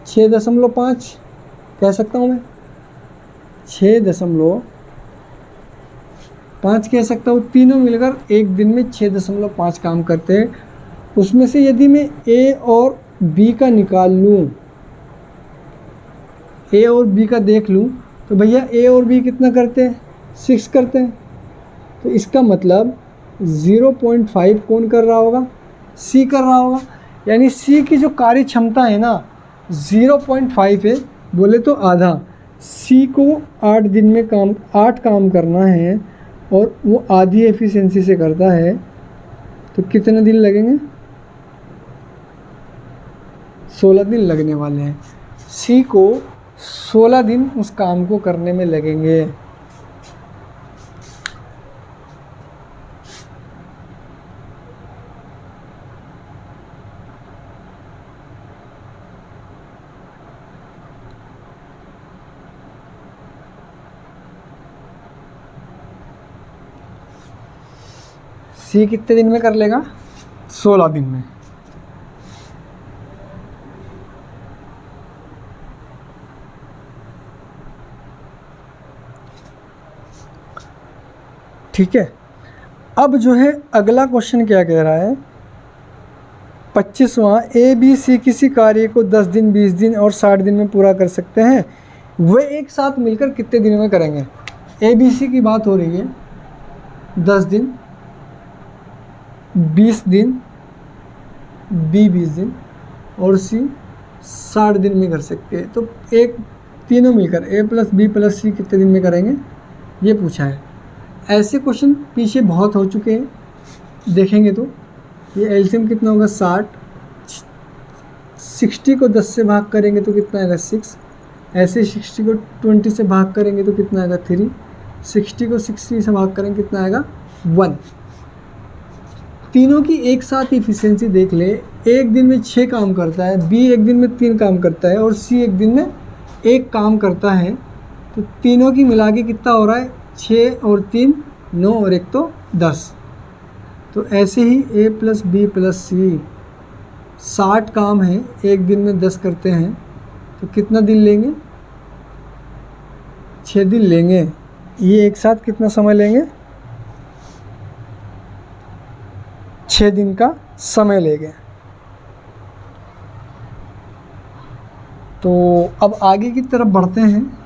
6.5 कह सकता हूँ मैं, 6.5 कह सकता हूँ। तीनों मिलकर एक दिन में 6.5 काम करते हैं। उसमें से यदि मैं A और B का निकाल लूँ, A और B का देख लूँ तो भैया A और B कितना करते हैं, 6 करते हैं। तो इसका मतलब 0.5 कौन कर रहा होगा, C कर रहा होगा। यानी C की जो कार्य क्षमता है ना 0.5 है, बोले तो आधा। C को 8 दिन में 8 काम करना है और वो आधी एफिशिएंसी से करता है तो कितने दिन लगेंगे, 16 दिन लगने वाले हैं। C को 16 दिन उस काम को करने में लगेंगे। C कितने दिन में कर लेगा, 16 दिन में। ठीक है। अब जो है अगला क्वेश्चन क्या कह रहा है, 25वां, A, B, C किसी कार्य को 10 दिन, 20 दिन और 60 दिन में पूरा कर सकते हैं। वे एक साथ मिलकर कितने दिनों में करेंगे। A, B, C की बात हो रही है, 10 दिन, 20 दिन, B 20 दिन और C 60 दिन में कर सकते हैं। तो एक तीनों मिलकर A + B + C कितने दिन में करेंगे, ये पूछा है। ऐसे क्वेश्चन पीछे बहुत हो चुके हैं, देखेंगे तो ये एलसीएम कितना होगा 60, 60 को 10 से भाग करेंगे तो कितना आएगा 6, ऐसे 60 को 20 से भाग करेंगे तो कितना आएगा 3, 60 को 60 से भाग करेंगे कितना आएगा 1। तीनों की एक साथ इफिशियंसी देख ले, एक दिन में 6 काम करता है, B एक दिन में 3 काम करता है और C एक दिन में 1 काम करता है। तो तीनों की मिला के कितना हो रहा है, 6 और 3 9 और 1 तो 10। तो ऐसे ही A + B + C 60 काम है, एक दिन में 10 करते हैं तो कितना दिन लेंगे, 6 दिन लेंगे। ये एक साथ कितना समय लेंगे, 6 दिन का समय लेंगे। तो अब आगे की तरफ बढ़ते हैं।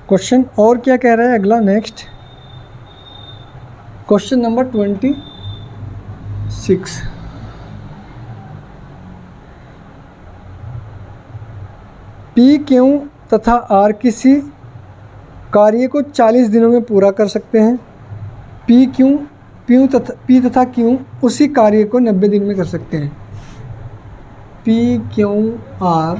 क्वेश्चन और क्या कह रहा है अगला, next question number 26। P, Q तथा R किसी कार्य को 40 दिनों में पूरा कर सकते हैं। P तथा Q उसी कार्य को 90 दिन में कर सकते हैं। P, Q, R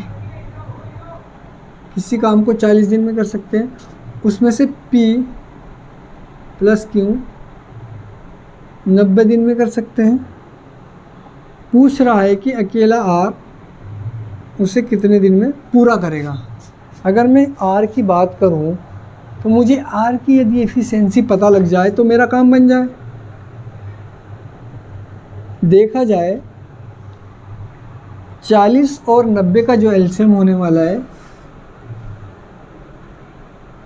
किसी काम को 40 दिन में कर सकते हैं, उसमें से P + Q 90 दिन में कर सकते हैं। पूछ रहा है कि अकेला R उसे कितने दिन में पूरा करेगा। अगर मैं आर की बात करूं तो मुझे आर की यदि एफिशिएंसी पता लग जाए तो मेरा काम बन जाए। देखा जाए 40 और 90 का जो एलसीएम होने वाला है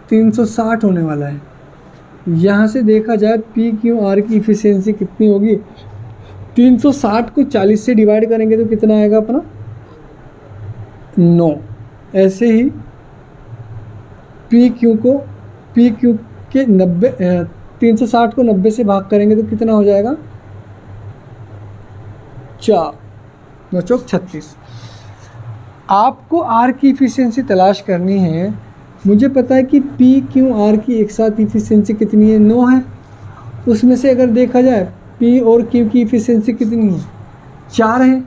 360 होने वाला है। यहाँ से देखा जाए पी क्यू आर की इफिशियंसी कितनी होगी, 360 को 40 से डिवाइड करेंगे तो कितना आएगा अपना 9। ऐसे ही पी क्यू के 360 को 90 से भाग करेंगे तो कितना हो जाएगा 4, 9 चौक 36। आपको आर की इफिशियंसी तलाश करनी है। मुझे पता है कि पी क्यू आर की एक साथ इफिशियंसी कितनी है 9 है। उसमें से अगर देखा जाए पी और क्यू की इफिशियंसी कितनी है 4 है,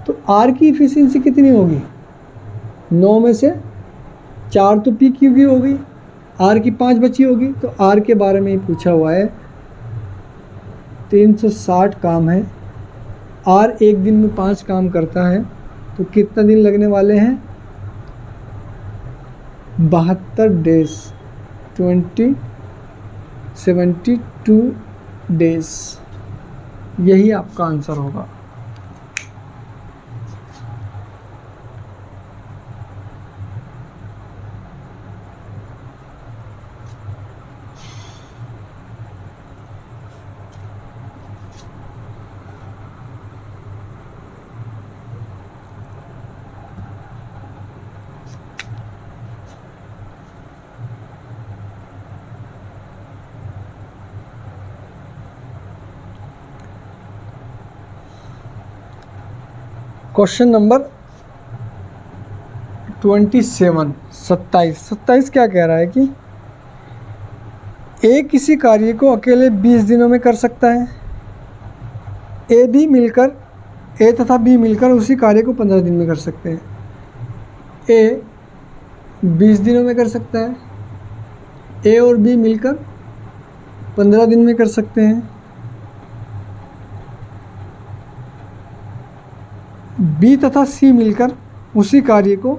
तो आर की इफिशियंसी कितनी होगी 9 में से 4 तो पी क्यू की हो गई, आर की 5 बची होगी। तो आर के बारे में ही पूछा हुआ है। 360 काम है, आर एक दिन में 5 काम करता है, तो कितना दिन लगने वाले हैं 72 डेज, 72 डेज। यही आपका आंसर होगा। क्वेश्चन नंबर 27 क्या कह रहा है कि ए किसी कार्य को अकेले 20 दिनों में कर सकता है। ए तथा बी मिलकर उसी कार्य को 15 दिन में कर सकते हैं। ए 20 दिनों में कर सकता है, ए और बी मिलकर 15 दिन में कर सकते हैं। बी तथा सी मिलकर उसी कार्य को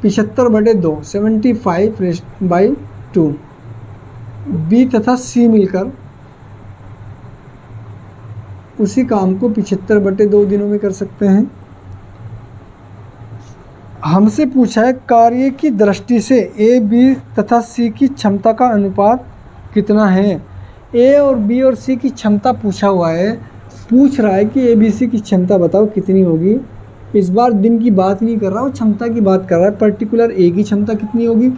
75/2 75/2 बी तथा सी मिलकर उसी काम को 75/2 दिनों में कर सकते हैं। हमसे पूछा है कार्य की दृष्टि से ए बी तथा सी की क्षमता का अनुपात कितना है। ए और बी और सी की क्षमता पूछा हुआ है। पूछ रहा है कि ए बी सी की क्षमता बताओ कितनी होगी। इस बार दिन की बात नहीं कर रहा हूँ, क्षमता की बात कर रहा है। पर्टिकुलर ए की क्षमता कितनी होगी,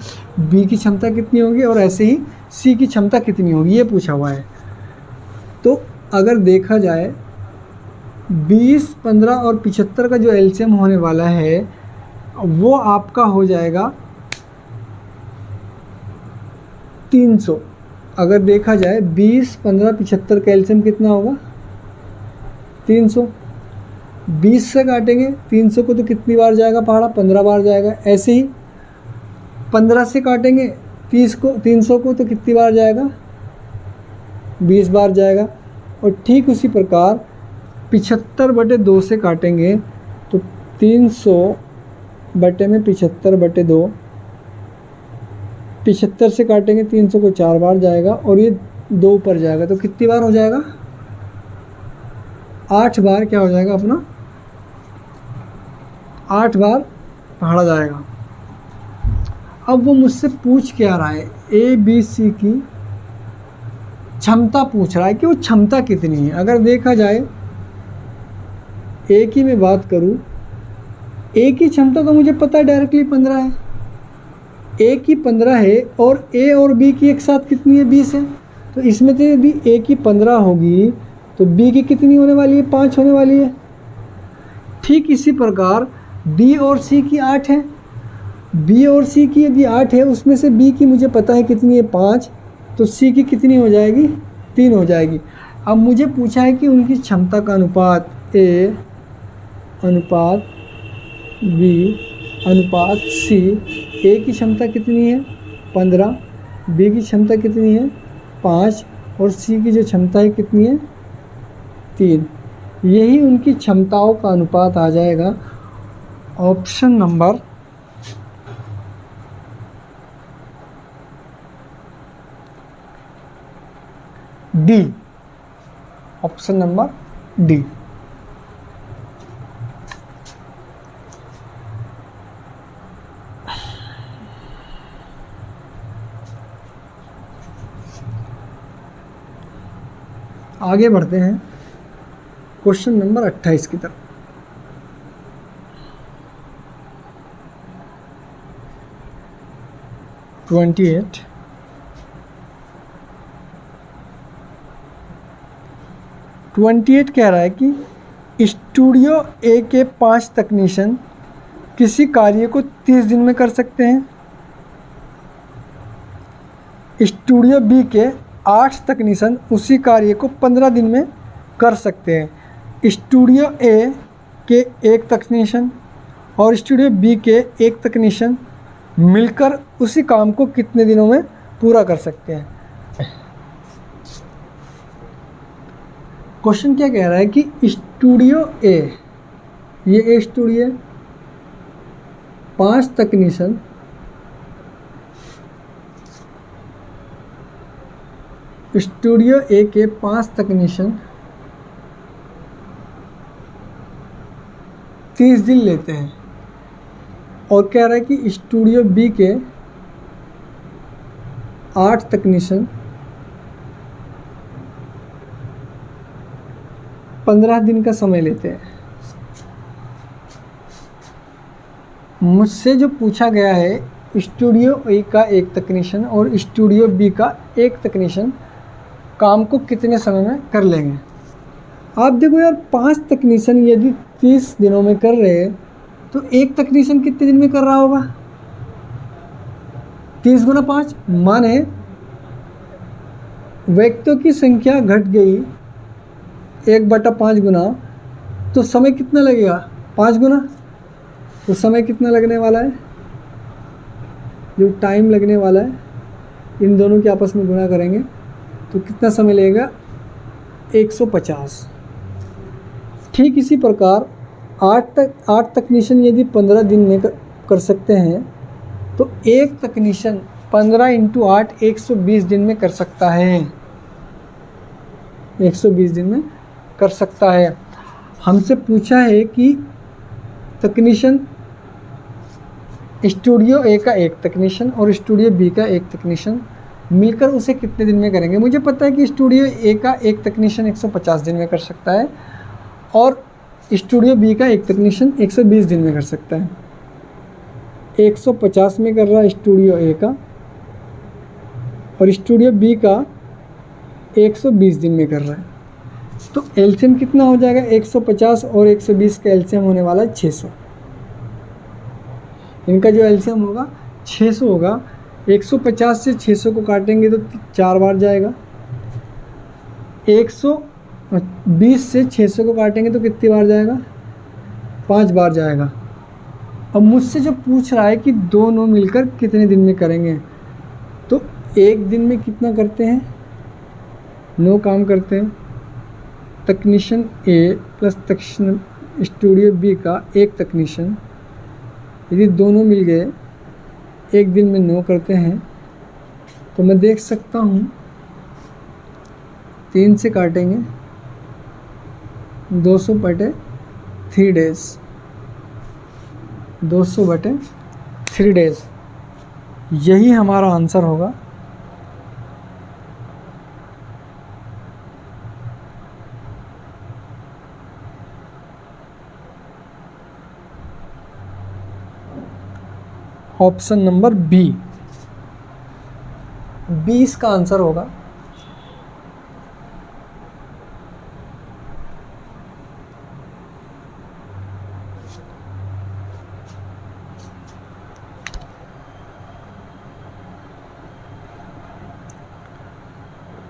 बी की क्षमता कितनी होगी और ऐसे ही सी की क्षमता कितनी होगी, ये पूछा हुआ है। तो अगर देखा जाए 20, 15 और 75 का जो एलसीएम होने वाला है वो आपका हो जाएगा 300। अगर देखा जाए 20, 15, 75 का एलसीएम कितना होगा 300। 20 से काटेंगे 300 को तो कितनी बार जाएगा पहाड़ा 15 बार जाएगा। ऐसे ही 15 से काटेंगे 300 को तो कितनी बार जाएगा 20 बार जाएगा। और ठीक उसी प्रकार 75/2 से काटेंगे तो 300 बटे में 75/2, 75 से काटेंगे 300 को 4 बार जाएगा और ये 2 ऊपर जाएगा तो कितनी बार हो जाएगा 8 बार क्या हो जाएगा अपना 8 बार पहाड़ा जाएगा। अब वो मुझसे पूछ क्या रहा है, ए बी सी की क्षमता पूछ रहा है कि वो क्षमता कितनी है। अगर देखा जाए ए की मैं बात करूं, ए की क्षमता तो मुझे पता है डायरेक्टली 15 है। ए की 15 है और ए और बी की एक साथ कितनी है 20 है। तो इसमें से यदि ए की 15 होगी तो बी की कितनी होने वाली है 5 होने वाली है। ठीक इसी प्रकार बी और सी की 8 है। बी और सी की यदि 8 है उसमें से बी की मुझे पता है कितनी है 5, तो सी की कितनी हो जाएगी 3 हो जाएगी। अब मुझे पूछा है कि उनकी क्षमता का अनुपात ए अनुपात बी अनुपात सी। ए की क्षमता कितनी है 15, बी की क्षमता कितनी है 5 और सी की जो क्षमता है कितनी है 3। यही उनकी क्षमताओं का अनुपात आ जाएगा। Option number D, option number D. आगे बढ़ते हैं क्वेश्चन नंबर 28 की तरफ। ट्वेंटी एट कह रहा है कि स्टूडियो ए के 5 तकनीशियन किसी कार्य को 30 दिन में कर सकते हैं। स्टूडियो बी के 8 तकनीशियन उसी कार्य को 15 दिन में कर सकते हैं। स्टूडियो ए के 1 तकनीशियन और स्टूडियो बी के 1 तकनीशियन मिलकर उसी काम को कितने दिनों में पूरा कर सकते हैं। क्वेश्चन क्या कह रहा है कि स्टूडियो ए, ये ए स्टूडियो, 5 तकनीशियन स्टूडियो ए के 5 तकनीशियन 30 दिन लेते हैं और कह रहा है कि स्टूडियो बी के 8 तकनीशियन 15 दिन का समय लेते हैं। मुझसे जो पूछा गया है स्टूडियो ए का 1 तकनीशियन और स्टूडियो बी का 1 तकनीशियन काम को कितने समय में कर लेंगे। आप देखो यार, 5 तकनीशियन यदि 30 दिनों में कर रहे हैं तो 1 तकनीशियन कितने दिन में कर रहा होगा। 30 गुना 5 माने व्यक्तियों की संख्या घट गई 1/5 गुना, तो समय कितना लगेगा 5 गुना। तो समय कितना लगने वाला है, जो टाइम लगने वाला है इन दोनों के आपस में गुना करेंगे तो कितना समय लगेगा 150। ठीक इसी प्रकार 8 तकनीशियन यदि 15 दिन में कर सकते हैं तो 1 तकनीशियन 15 × 8 120 दिन में कर सकता है। 120 दिन में कर सकता है। हमसे पूछा है कि तकनीशियन स्टूडियो ए का 1 तकनीशियन और स्टूडियो बी का 1 तकनीशियन मिलकर उसे कितने दिन में करेंगे। मुझे पता है कि स्टूडियो ए का 1 तकनीशियन 150 दिन में कर सकता है और स्टूडियो बी का 1 तकनीशियन 120 दिन में कर सकता है। 150 में कर रहा है स्टूडियो ए का और स्टूडियो बी का 120 दिन में कर रहा है। तो एलसीएम कितना हो जाएगा, 150 और 120 का एलसीएम होने वाला है 600। इनका जो एलसीएम होगा 600 होगा। 150 से 600 को काटेंगे तो 4 बार जाएगा। 120 से 600 को काटेंगे तो कितनी बार जाएगा, 5 बार जाएगा। अब मुझसे जो पूछ रहा है कि दोनों मिलकर कितने दिन में करेंगे, तो 1 दिन में कितना करते हैं, 9 काम करते हैं। तकनीशियन ए प्लस तकनीशियन स्टूडियो बी का 1 तकनीशियन यदि दोनों मिल गए 1 दिन में 9 करते हैं तो मैं देख सकता हूँ 3 से काटेंगे 200/3 डेज, 200/3 डेज। यही हमारा आंसर होगा। ऑप्शन नंबर बी, 20 का आंसर होगा।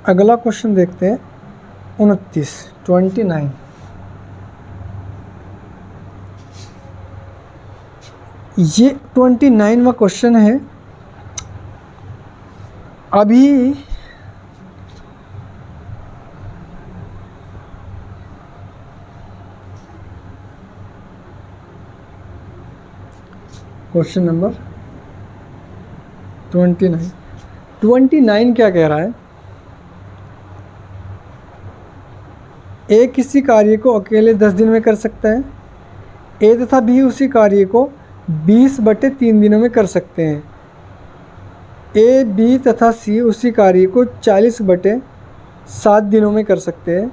अगला क्वेश्चन देखते हैं 29। ये 29वां क्वेश्चन है। अभी क्वेश्चन नंबर 29 क्या कह रहा है? ए किसी कार्य को अकेले 10 दिन में कर सकता है। ए तथा बी उसी कार्य को 20/3 दिनों में कर सकते हैं। ए, बी तथा सी उसी कार्य को 40/7 दिनों में कर सकते हैं।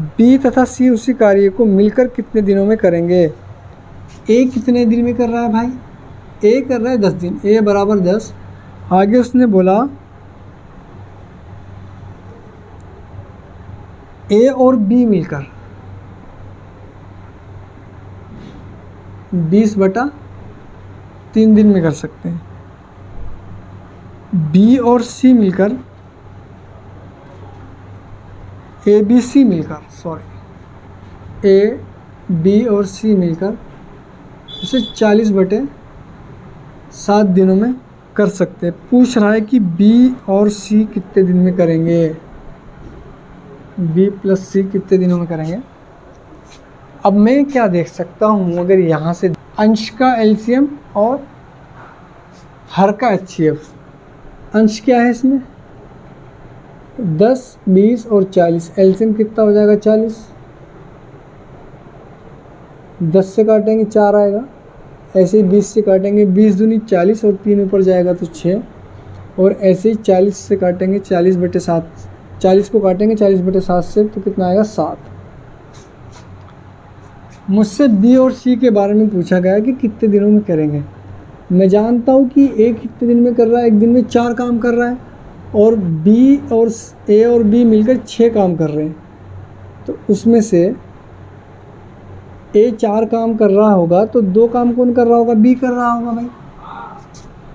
बी तथा सी उसी कार्य को मिलकर कितने दिनों में करेंगे? ए कितने दिन में कर रहा है भाई? ए कर रहा है 10 दिन, ए बराबर 10। आगे उसने बोला ए और बी मिलकर 20/3 दिन में कर सकते हैं। बी और सी मिलकर ए बी और सी मिलकर इसे 40/7 दिनों में कर सकते हैं। पूछ रहा है कि बी और सी कितने दिन में करेंगे? बी प्लस सी कितने दिनों में करेंगे? अब मैं क्या देख सकता हूँ, अगर यहाँ से अंश का एलसीएम और हर का एचसीएफ। अंश क्या है इसमें? 10, 20 और 40। एलसीएम कितना हो जाएगा? 40। 10 से काटेंगे 4 आएगा, ऐसे ही 20 से काटेंगे 20 दूनी 40 और 3 ऊपर जाएगा तो 6, और ऐसे ही 40 से काटेंगे 40/7, 40 को काटेंगे 40/7 से तो कितना आएगा? 7। मुझसे बी और सी के बारे में पूछा गया कि कितने दिनों में करेंगे। मैं जानता हूँ कि ए कितने दिन में कर रहा है, एक दिन में 4 काम कर रहा है, और बी और ए और बी मिलकर 6 काम कर रहे हैं। तो उसमें से ए 4 काम कर रहा होगा तो 2 काम कौन कर रहा होगा? बी कर रहा होगा भाई।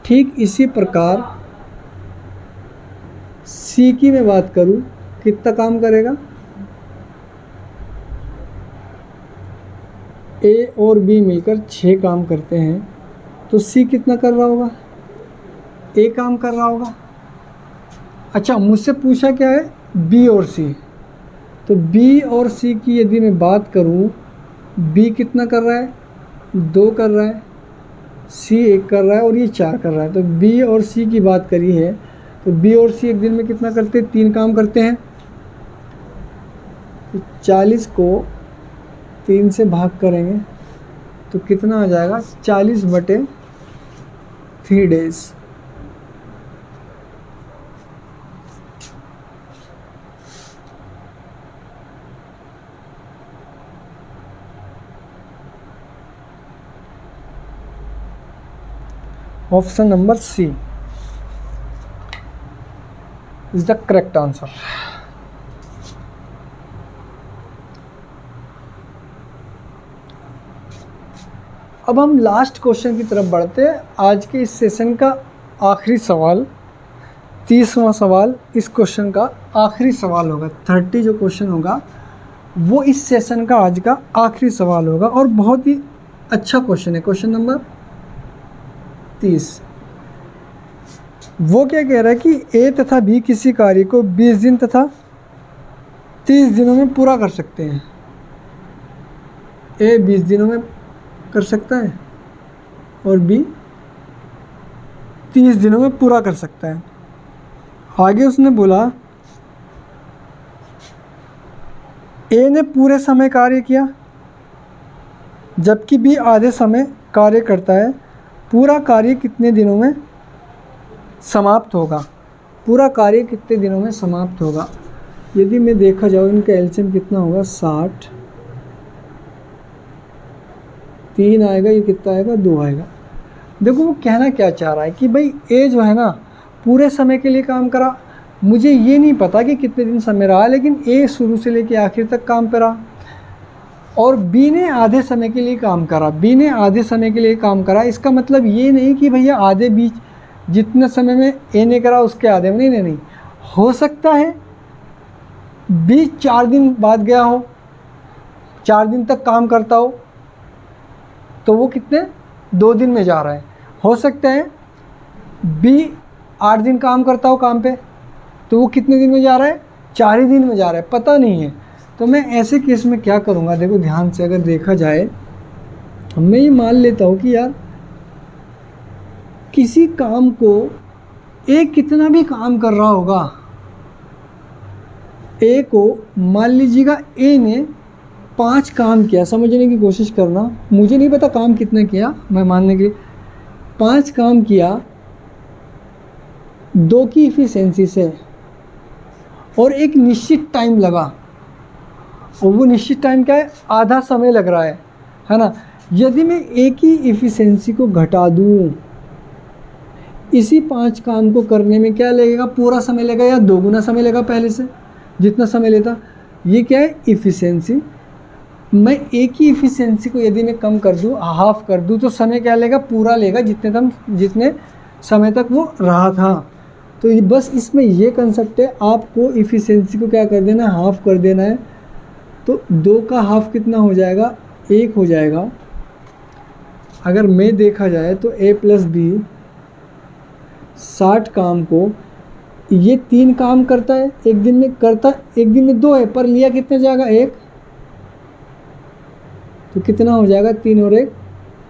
ठीक इसी प्रकार सी की मैं बात करूं, कितना काम करेगा? ए और बी मिलकर 6 काम करते हैं, तो सी कितना कर रहा होगा? ए काम कर रहा होगा। अच्छा, मुझसे पूछा क्या है? बी और सी। तो बी और सी की यदि मैं बात करूं, बी कितना कर रहा है? 2 कर रहा है, सी 1 कर रहा है और ये 4 कर रहा है। तो बी और सी की बात करी है तो बी और सी एक दिन में कितना करते हैं? 3 काम करते हैं। तो 40 को 3 से भाग करेंगे तो कितना आ जाएगा? 40/3 days. Option number C is the correct answer. अब हम लास्ट क्वेश्चन की तरफ बढ़ते हैं। आज के इस सेशन का आखिरी सवाल, 30वां सवाल इस क्वेश्चन का आखिरी सवाल होगा। 30 जो क्वेश्चन होगा वो इस सेशन का आज का आखिरी सवाल होगा, और बहुत ही अच्छा क्वेश्चन है। Question number 30। वो क्या कह रहा है कि ए तथा बी किसी कार्य को 20 दिन तथा 30 दिनों में पूरा कर सकते हैं। ए 20 दिनों में कर सकता है और बी 30 दिनों में पूरा कर सकता है। आगे उसने बोला ए ने पूरे समय कार्य किया जबकि बी आधे समय कार्य करता है। पूरा कार्य कितने दिनों में समाप्त होगा? पूरा कार्य कितने दिनों में समाप्त होगा? यदि मैं देखा जाऊँ, इनका एलसीएम कितना होगा? 60, 3 आएगा, ये कितना आएगा? 2 आएगा। देखो वो कहना क्या चाह रहा है कि भाई ए जो है ना पूरे समय के लिए काम करा। मुझे ये नहीं पता कि कितने दिन समय रहा, लेकिन ए शुरू से लेकर आखिर तक काम पे रहा, और बी ने आधे समय के लिए काम करा। बी ने आधे समय के लिए काम करा, इसका मतलब ये नहीं कि भैया आधे बीच जितने समय में ए ने करा उसके आधे में, नहीं। हो सकता है बी 4 दिन बाद गया हो, 4 दिन तक काम करता हो, तो वो कितने 2 दिन में जा रहा है। हो सकता है बी 8 दिन काम करता हो काम पे, तो वो कितने दिन में जा रहा है? 4 ही दिन में जा रहा है, पता नहीं है। तो मैं ऐसे केस में क्या करूँगा? देखो ध्यान से अगर देखा जाए, मैं ये मान लेता हूँ कि यार किसी काम को ए कितना भी काम कर रहा होगा, ए को मान लीजिएगा ए ने 5 काम किया, समझने की कोशिश करना, मुझे नहीं पता काम कितना किया, मैं मानने के लिए 5 काम किया 2 की इफ़िशिएंसी से और एक निश्चित टाइम लगा, और वो निश्चित टाइम क्या है, आधा समय लग रहा है ना। यदि मैं ए की इफ़िशिएंसी को घटा दूँ, इसी 5 काम को करने में क्या लगेगा, पूरा समय लगेगा या 2 गुना समय लगेगा पहले से जितना समय लेता। ये क्या है, इफ़िशिएंसी। मैं ए की इफ़िशिएंसी को यदि मैं कम कर दूँ, हाफ कर दूँ, तो समय क्या लेगा, पूरा लेगा जितने समय तक वो रहा था। तो ये बस इसमें ये कंसेप्ट है, आपको इफ़िशिएंसी को क्या कर देना है, हाफ कर देना है। तो 2 का हाफ कितना हो जाएगा, 1 हो जाएगा। अगर मैं देखा जाए तो ए प्लस बी 60 काम को, ये 3 काम करता है एक दिन में, करता एक दिन में 2 है, पर लिया कितना जाएगा, 1। तो कितना हो जाएगा, 3 और 1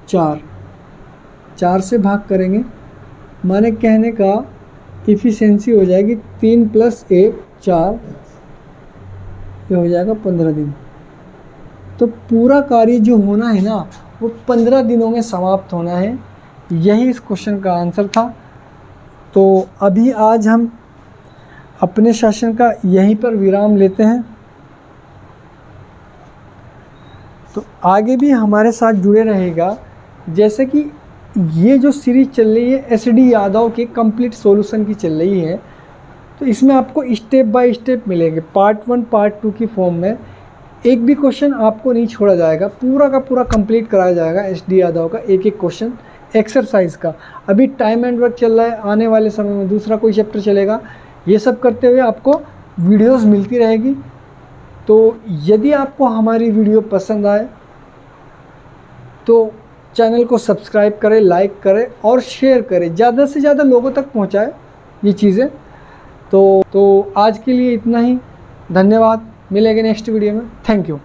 4, 4 से भाग करेंगे, माने कहने का इफ़िशिएंसी हो जाएगी 3 + 1 4, ये हो जाएगा 15 दिन। तो पूरा कार्य जो होना है ना, वो 15 दिनों में समाप्त होना है। यही इस क्वेश्चन का आंसर था। तो अभी आज हम अपने सेशन का यहीं पर विराम लेते हैं। तो आगे भी हमारे साथ जुड़े रहेगा, जैसे कि ये जो सीरीज़ चल रही है एसडी यादव के कंप्लीट सॉल्यूशन की चल रही है। तो इसमें आपको स्टेप बाय स्टेप मिलेंगे, पार्ट 1 पार्ट 2 की फॉर्म में। एक भी क्वेश्चन आपको नहीं छोड़ा जाएगा, पूरा का पूरा कंप्लीट कराया जाएगा एसडी यादव का एक एक क्वेश्चन एक्सरसाइज का। अभी टाइम एंड वर्क चल रहा है, आने वाले समय में दूसरा कोई चैप्टर चलेगा। ये सब करते हुए आपको वीडियोस मिलती रहेगी। तो यदि आपको हमारी वीडियो पसंद आए तो चैनल को सब्सक्राइब करें, लाइक करें और शेयर करें, ज़्यादा से ज़्यादा लोगों तक पहुंचाएं ये चीज़ें। तो आज के लिए इतना ही, धन्यवाद, मिलेंगे नेक्स्ट वीडियो में। Thank you.